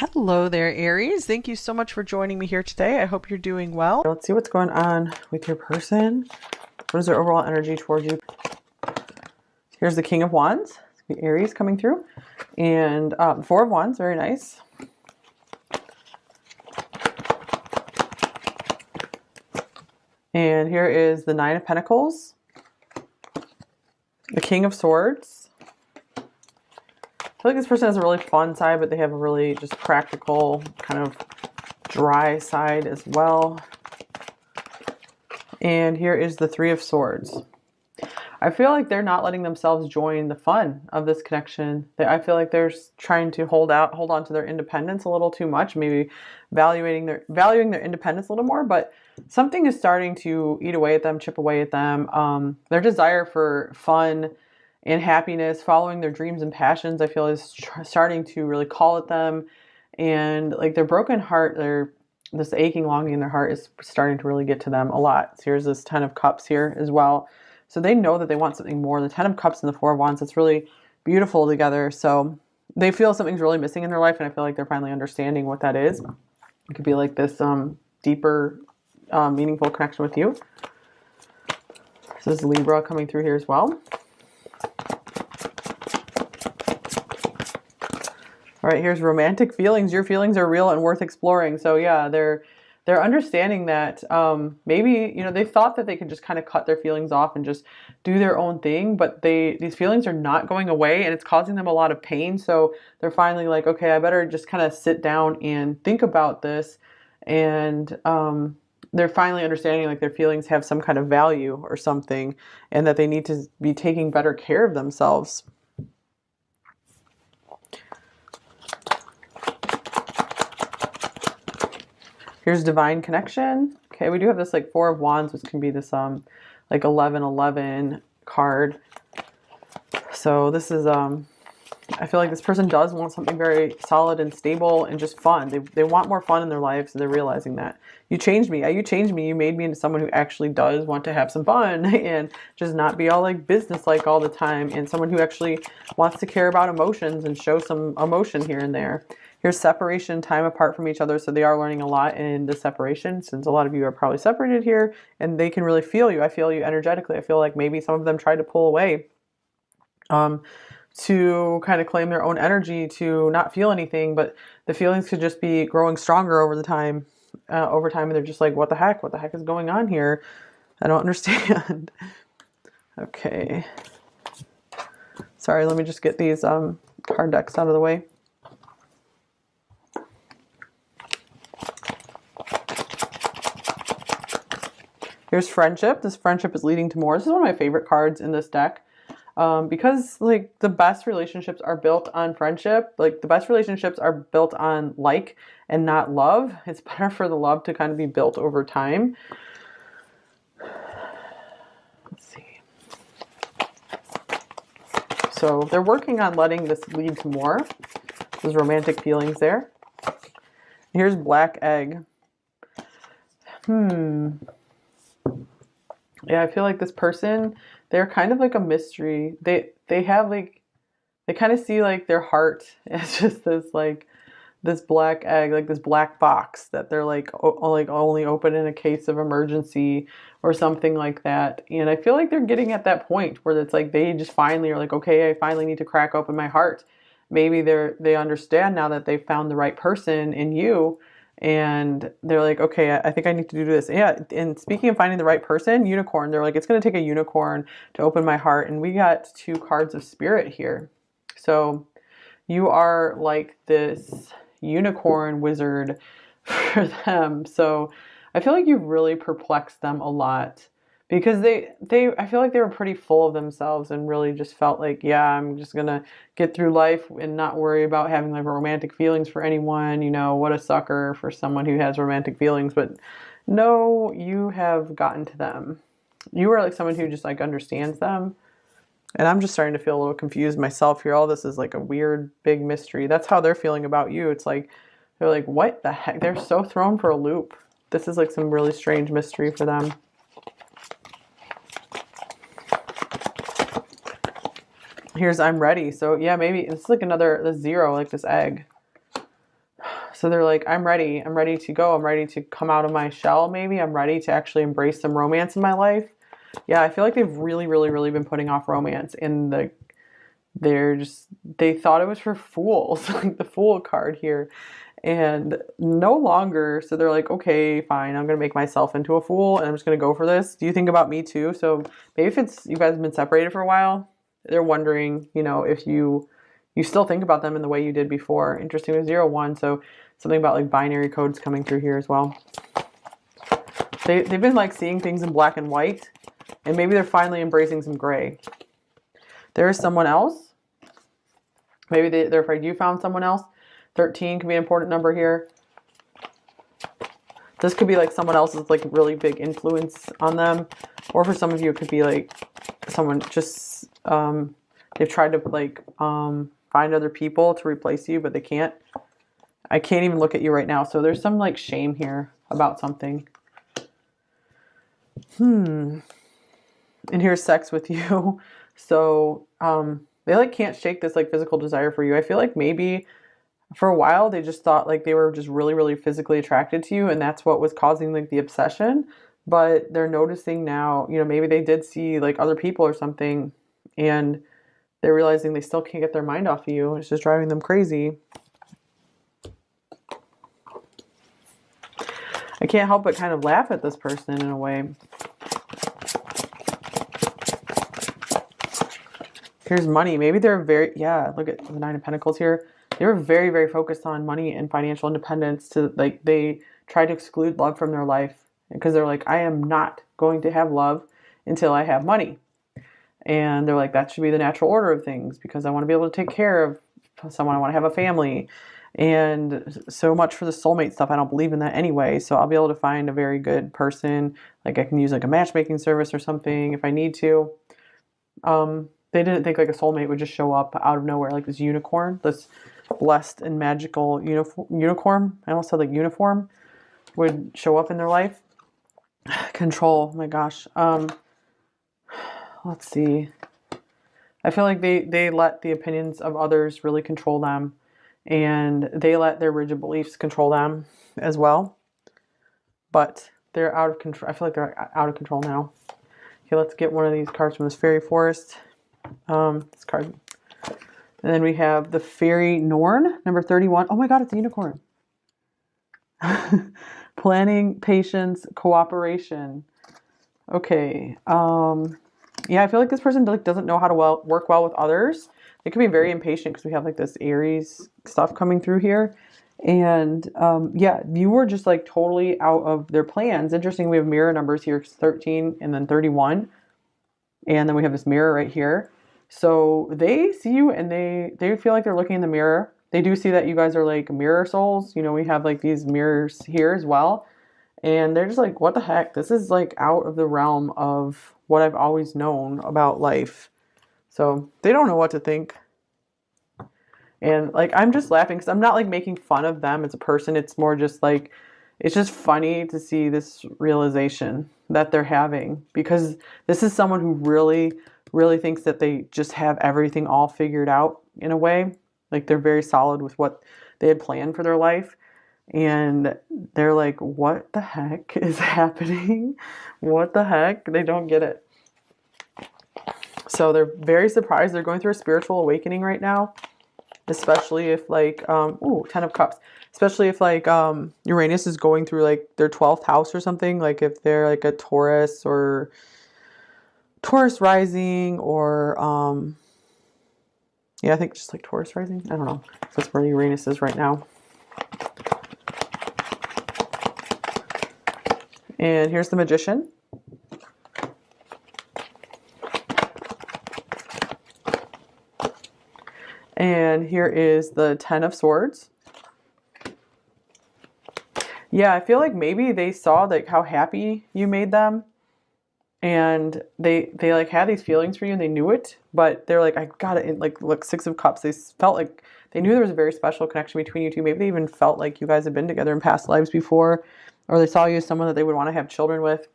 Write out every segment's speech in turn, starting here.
Hello there, Aries. Thank you so much for joining me here today. I hope you're doing well. Let's see what's going on with your person. What is their overall energy towards you? Here's the King of Wands, the Aries coming through. And Four of Wands, very nice. And here is the Nine of Pentacles, the King of Swords. I feel like this person has a really fun side, but they have a really just practical, kind of dry side as well. And here is the Three of Swords. I feel like they're not letting themselves join the fun of this connection. I feel like they're trying to hold on to their independence a little too much, maybe valuing their independence a little more, but something is starting to eat away at them, chip away at them. Their desire for fun and happiness, following their dreams and passions, I feel is starting to really call at them. And like their broken heart, this aching longing in their heart is starting to really get to them a lot. So here's this Ten of Cups here as well. So they know that they want something more. The Ten of Cups and the Four of Wands, it's really beautiful together. So they feel something's really missing in their life, and I feel like they're finally understanding what that is. It could be like this deeper, meaningful connection with you. This is Libra coming through here as well. All right, here's romantic feelings. Your feelings are real and worth exploring. So yeah, they're understanding that maybe, they thought that they could just kind of cut their feelings off and just do their own thing, but these feelings are not going away and it's causing them a lot of pain. So they're finally like, okay, I better just kind of sit down and think about this. And they're finally understanding like their feelings have some kind of value or something, and that they need to be taking better care of themselves. Here's divine connection. Okay, we do have this like Four of Wands, which can be this like 11-11 card. So this is I feel like this person does want something very solid and stable and just fun. They want more fun in their life, so they're realizing that. You changed me. You changed me. You made me into someone who actually does want to have some fun and just not be all like business-like all the time, and someone who actually wants to care about emotions and show some emotion here and there. Here's separation, time apart from each other. So they are learning a lot in the separation, since a lot of you are probably separated here, and they can really feel you. I feel you energetically. I feel like maybe some of them tried to pull away to kind of claim their own energy, to not feel anything, but the feelings could just be growing stronger over time, and they're just like, what the heck? What the heck is going on here? I don't understand. Okay. Sorry, let me just get these card decks out of the way. Here's friendship. This friendship is leading to more. This is one of my favorite cards in this deck. Because like the best relationships are built on friendship. Like the best relationships are built on like and not love. It's better for the love to kind of be built over time. Let's see. So they're working on letting this lead to more. There's romantic feelings there. Here's black egg. Yeah, I feel like this person, they're kind of like a mystery. They have like, they kind of see like their heart as just this black egg, like this black box that they're like only open in a case of emergency or something like that. And I feel like they're getting at that point where it's like they just finally are like, okay, I finally need to crack open my heart. Maybe they understand now that they've found the right person in you. And they're like, okay, I think I need to do this. Yeah, and speaking of finding the right person, unicorn, they're like, it's going to take a unicorn to open my heart. And we got two cards of spirit here. So you are like this unicorn wizard for them. So I feel like you've really perplexed them a lot, because I feel like they were pretty full of themselves and really just felt like, yeah, I'm just gonna get through life and not worry about having like romantic feelings for anyone. What a sucker for someone who has romantic feelings. But no, you have gotten to them. You are like someone who just like understands them. And I'm just starting to feel a little confused myself here. All this is like a weird big mystery. That's how they're feeling about you. It's like they're like, what the heck? They're so thrown for a loop. This is like some really strange mystery for them. Here's I'm ready. So yeah, maybe it's like the zero, like this egg. So they're like, I'm ready. I'm ready to go. I'm ready to come out of my shell, maybe. I'm ready to actually embrace some romance in my life. Yeah, I feel like they've really, really, really been putting off romance. And they thought it was for fools, like the fool card here. And no longer. So they're like, okay, fine. I'm going to make myself into a fool and I'm just going to go for this. Do you think about me too? So maybe if it's, you guys have been separated for a while, they're wondering, if you still think about them in the way you did before. Interesting with 0-1. So something about like binary codes coming through here as well. They've been like seeing things in black and white, and maybe they're finally embracing some gray. There is someone else. Maybe they're afraid you found someone else. 13 could be an important number here. This could be like someone else's like really big influence on them. Or for some of you, it could be like someone just, they've tried to like find other people to replace you, but they can't. I can't even look at you right now. So there's some like shame here about something. And here's sex with you. So they like can't shake this like physical desire for you. I feel like maybe for a while they just thought like they were just really, really physically attracted to you, and that's what was causing like the obsession. But they're noticing now, maybe they did see like other people or something, and they're realizing they still can't get their mind off of you. It's just driving them crazy. I can't help but kind of laugh at this person in a way. Here's money. Maybe they're look at the 9 of Pentacles here. They were very, very focused on money and financial independence. They try to exclude love from their life because they're like, I am not going to have love until I have money. And they're like, that should be the natural order of things because I want to be able to take care of someone. I want to have a family. And so much for the soulmate stuff. I don't believe in that anyway. So I'll be able to find a very good person. Like I can use like a matchmaking service or something if I need to. They didn't think like a soulmate would just show up out of nowhere, like this unicorn, this blessed and magical unicorn. I almost said like uniform would show up in their life. Control. Oh my gosh. Let's see. I feel like they let the opinions of others really control them, and they let their rigid beliefs control them as well. But they're out of control. I feel like they're out of control now. Okay, let's get one of these cards from this fairy forest. This card. And then we have the Fairy Norn, number 31. Oh my God, it's a unicorn. Planning, patience, cooperation. Okay. Yeah, I feel like this person like doesn't know how to work well with others. They could be very impatient because we have like this Aries stuff coming through here. And yeah, you were just like totally out of their plans. Interesting, we have mirror numbers here, 13 and then 31. And then we have this mirror right here. So they see you and they feel like they're looking in the mirror. They do see that you guys are like mirror souls. We have like these mirrors here as well. And they're just like, what the heck? This is like out of the realm of what I've always known about life. So they don't know what to think. And like, I'm just laughing because I'm not like making fun of them as a person. It's more just like, it's just funny to see this realization that they're having, because this is someone who really, really thinks that they just have everything all figured out in a way. Like they're very solid with what they had planned for their life. And they're like, what the heck is happening? What the heck? They don't get it. So they're very surprised. They're going through a spiritual awakening right now. Especially if like, 10 of Cups. Especially if like Uranus is going through like their 12th house or something. Like if they're like a Taurus or Taurus rising or, yeah, I think just like Taurus rising. I don't know. That's where Uranus is right now. And here's the Magician. And here is the 10 of Swords. Yeah, I feel like maybe they saw like how happy you made them. And they like had these feelings for you and they knew it. But they're like, I got it. Like, look, 6 of Cups. They felt like they knew there was a very special connection between you two. Maybe they even felt like you guys had been together in past lives before. Or they saw you as someone that they would want to have children with.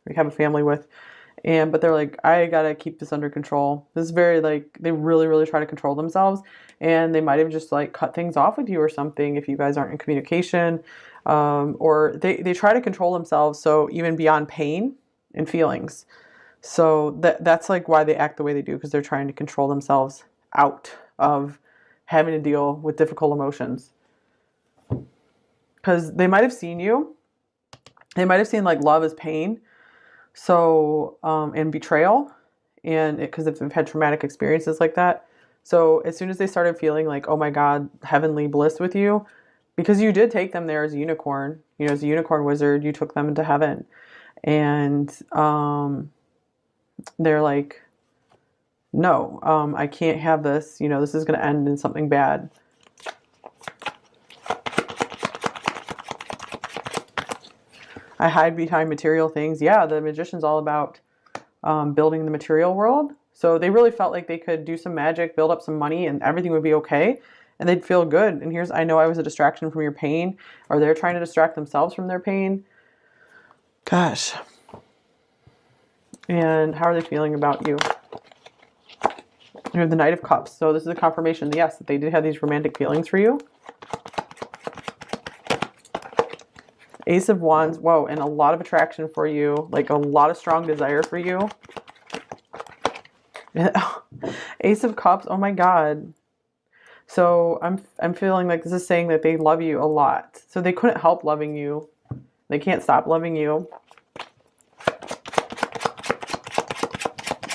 Or have a family with. But they're like, I gotta keep this under control. This is very like, they really, really try to control themselves. and they might have just like cut things off with you or something if you guys aren't in communication. Or they try to control themselves, so even beyond pain and feelings. So that's like why they act the way they do, because they're trying to control themselves out of having to deal with difficult emotions. Because they might have seen you. They might have seen like love as pain. So, and betrayal. And because if they've had traumatic experiences like that. So as soon as they started feeling like, oh my God, heavenly bliss with you, because you did take them there as a unicorn, you know, as a unicorn wizard, you took them into heaven. And they're like, no, I can't have this. You know, this is going to end in something bad. I hide behind material things. Yeah, the magician's all about building the material world. So they really felt like they could do some magic, build up some money, and everything would be okay. And they'd feel good. And here's, I know I was a distraction from your pain, or they're trying to distract themselves from their pain. Gosh. And how are they feeling about you? You have the Knight of Cups. So this is a confirmation, yes, that they did have these romantic feelings for you. Ace of Wands. Whoa, and a lot of attraction for you. Like a lot of strong desire for you. Ace of Cups. Oh my God. So I'm feeling like this is saying that they love you a lot. So they couldn't help loving you. They can't stop loving you.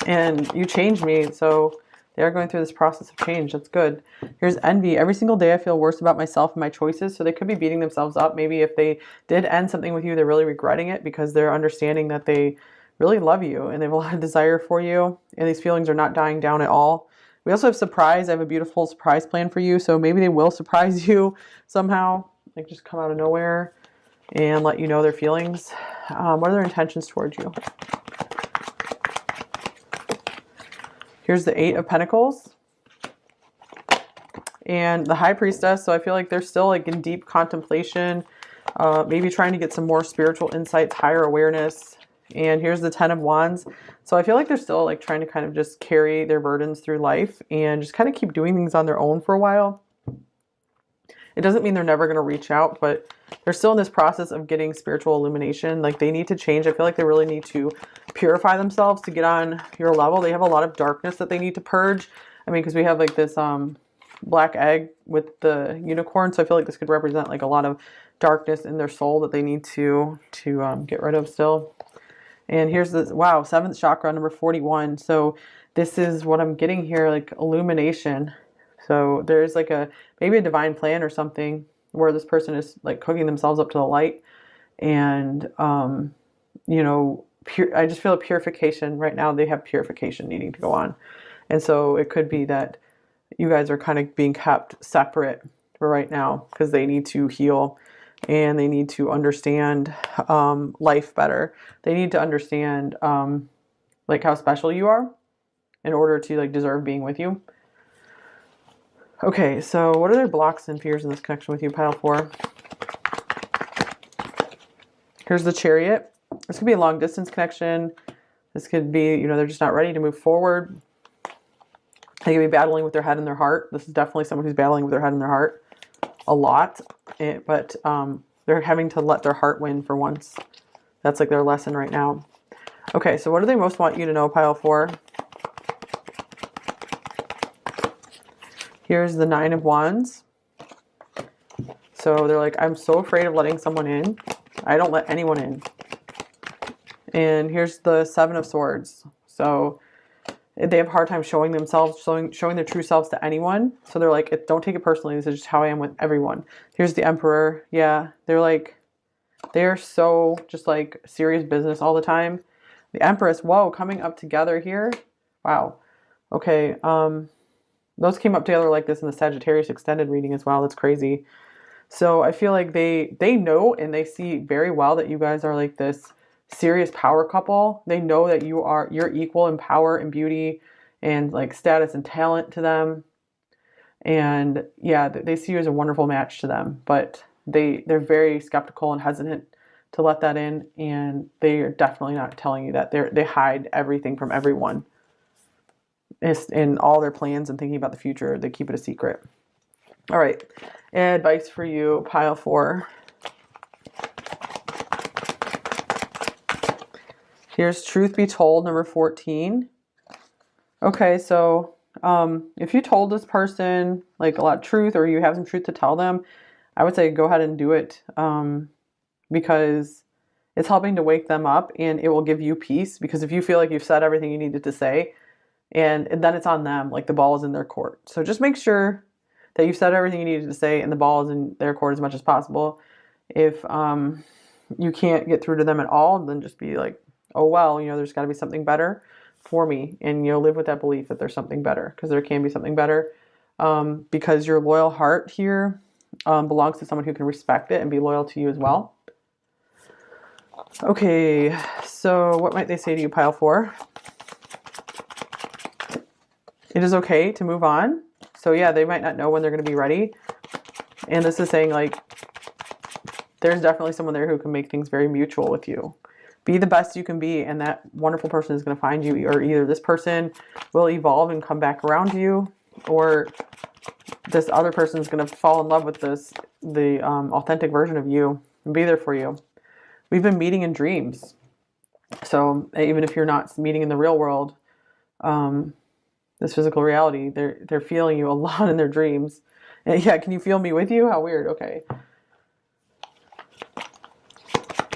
And you changed me, so they are going through this process of change. That's good. Here's envy. Every single day I feel worse about myself and my choices. So they could be beating themselves up. Maybe if they did end something with you, they're really regretting it because they're understanding that they really love you and they have a lot of desire for you. And these feelings are not dying down at all. We also have surprise. I have a beautiful surprise plan for you. So maybe they will surprise you somehow. Like just come out of nowhere and let you know their feelings. What are their intentions towards you? Here's the Eight of Pentacles and the High Priestess. So I feel like they're still like in deep contemplation, maybe trying to get some more spiritual insights, higher awareness. And here's the Ten of Wands. So I feel like they're still like trying to kind of just carry their burdens through life and just kind of keep doing things on their own for a while. It doesn't mean they're never going to reach out, but they're still in this process of getting spiritual illumination. Like they need to change. I feel like they really need to purify themselves to get on your level. They have a lot of darkness that they need to purge. I mean, because we have like this black egg with the unicorn. So I feel like this could represent like a lot of darkness in their soul that they need to get rid of still. And here's this, wow, 7th chakra, number 41. So this is what I'm getting here, like illumination. So there's like maybe a divine plan or something where this person is like cooking themselves up to the light. And, you know, I just feel a purification right now. They have purification needing to go on. And so it could be that you guys are kind of being kept separate for right now because they need to heal and they need to understand life better. They need to understand like how special you are in order to like deserve being with you. Okay, so what are their blocks and fears in this connection with you, pile 4? Here's the Chariot. This could be a long distance connection. This could be, you know, they're just not ready to move forward. They could be battling with their head and their heart. This is definitely someone who's battling with their head and their heart a lot. But they're having to let their heart win for once. That's like their lesson right now. Okay, so what do they most want you to know, pile 4? Here's the 9 of Wands. So they're like, I'm so afraid of letting someone in. I don't let anyone in. And here's the 7 of Swords. So they have a hard time showing themselves, showing their true selves to anyone. So they're like, don't take it personally. This is just how I am with everyone. Here's the Emperor. Yeah, they're like, they're so just like serious business all the time. The Empress, whoa, coming up together here. Wow. Okay, those came up together like this in the Sagittarius extended reading as well. That's crazy. So I feel like they know and they see very well that you guys are like this serious power couple. They know that you're equal in power and beauty and like status and talent to them. And yeah, they see you as a wonderful match to them, but they're very skeptical and hesitant to let that in. And they are definitely not telling you that. They hide everything from everyone. in all their plans and thinking about the future, they keep it a secret. All right. Advice for you, pile 4. Here's truth be told, number 14. Okay, so if you told this person like a lot of truth, or you have some truth to tell them, I would say go ahead and do it, because it's helping to wake them up, and it will give you peace. Because if you feel like you've said everything you needed to say, and then it's on them, like the ball is in their court. So just make sure that you've said everything you needed to say, and the ball is in their court as much as possible. If you can't get through to them at all, then just be like, oh well, there's got to be something better for me, and live with that belief that there's something better, because there can be something better, because your loyal heart here belongs to someone who can respect it and be loyal to you as well. Okay, so what might they say to you, pile 4? It is okay to move on. So yeah, they might not know when they're going to be ready, and this is saying like there's definitely someone there who can make things very mutual with you. Be the best you can be, and that wonderful person is going to find you, or either this person will evolve and come back around to you, or this other person is going to fall in love with the authentic version of you and be there for you. We've been meeting in dreams. So even if you're not meeting in the real world, this physical reality, they're feeling you a lot in their dreams. And yeah, can you feel me with you? How weird. Okay.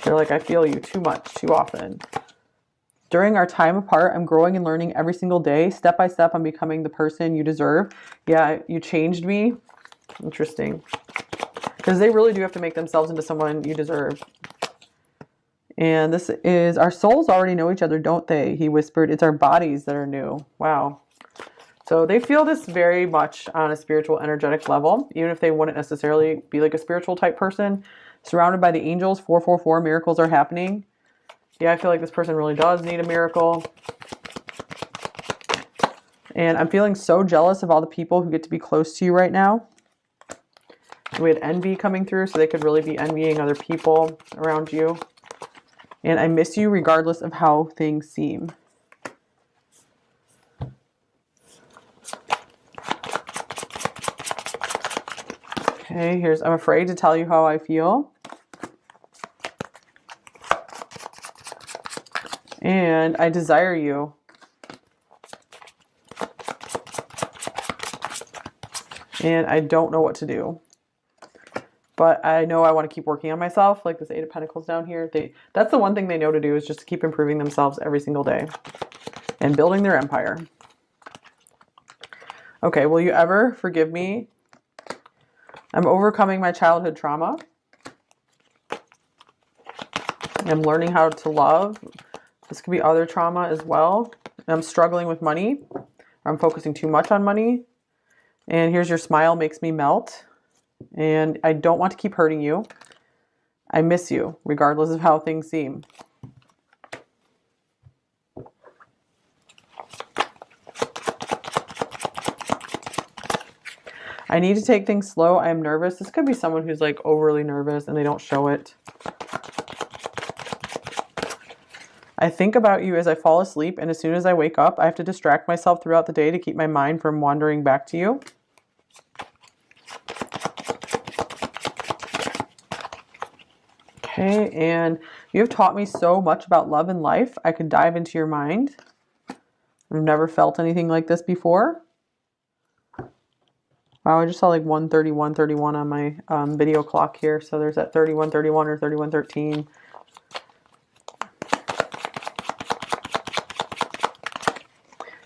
They're like, I feel you too much, too often. During our time apart, I'm growing and learning every single day. Step by step, I'm becoming the person you deserve. Yeah, you changed me. Interesting. Because they really do have to make themselves into someone you deserve. And this is, our souls already know each other, don't they? He whispered, it's our bodies that are new. Wow. So they feel this very much on a spiritual, energetic level, even if they wouldn't necessarily be like a spiritual type person. Surrounded by the angels, 444, miracles are happening. Yeah, I feel like this person really does need a miracle. And I'm feeling so jealous of all the people who get to be close to you right now. We had envy coming through, so they could really be envying other people around you. And I miss you regardless of how things seem. Okay, here's, I'm afraid to tell you how I feel. And I desire you. And I don't know what to do. But I know I want to keep working on myself, like this 8 of Pentacles down here. That's the one thing they know to do, is just to keep improving themselves every single day and building their empire. Okay, will you ever forgive me? I'm overcoming my childhood trauma. I'm learning how to love. This could be other trauma as well. I'm struggling with money. I'm focusing too much on money. And here's your smile makes me melt. And I don't want to keep hurting you. I miss you, regardless of how things seem. I need to take things slow. I am nervous. This could be someone who's like overly nervous and they don't show it. I think about you as I fall asleep, and as soon as I wake up, I have to distract myself throughout the day to keep my mind from wandering back to you. Okay, and you have taught me so much about love and life. I could dive into your mind. I've never felt anything like this before. Wow, I just saw like 1:31:31 on my video clock here. So there's that 31:31 or 31:13.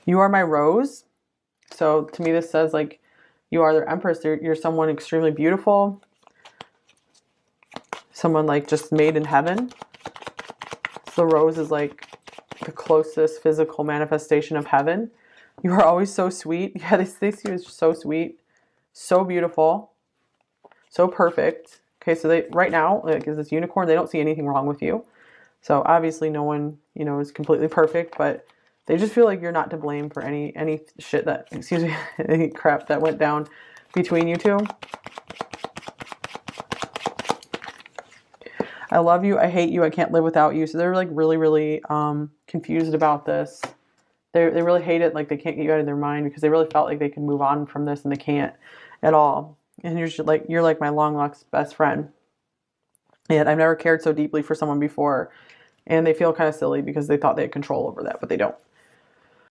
You are my rose. So to me, this says like you are their empress. You're someone extremely beautiful. Someone like just made in heaven. So the rose is like the closest physical manifestation of heaven. You are always so sweet. Yeah, they see you as so sweet. So beautiful. So perfect. Okay, so they right now, like as this unicorn, they don't see anything wrong with you. So obviously no one, is completely perfect, but they just feel like you're not to blame for any shit that, excuse me, any crap that went down between you two. I love you. I hate you. I can't live without you. So they're like really, really confused about this. They really hate it, like they can't get you out of their mind because they really felt like they can move on from this and they can't at all. And you're like my long lost best friend. And I've never cared so deeply for someone before. And they feel kind of silly because they thought they had control over that, but they don't.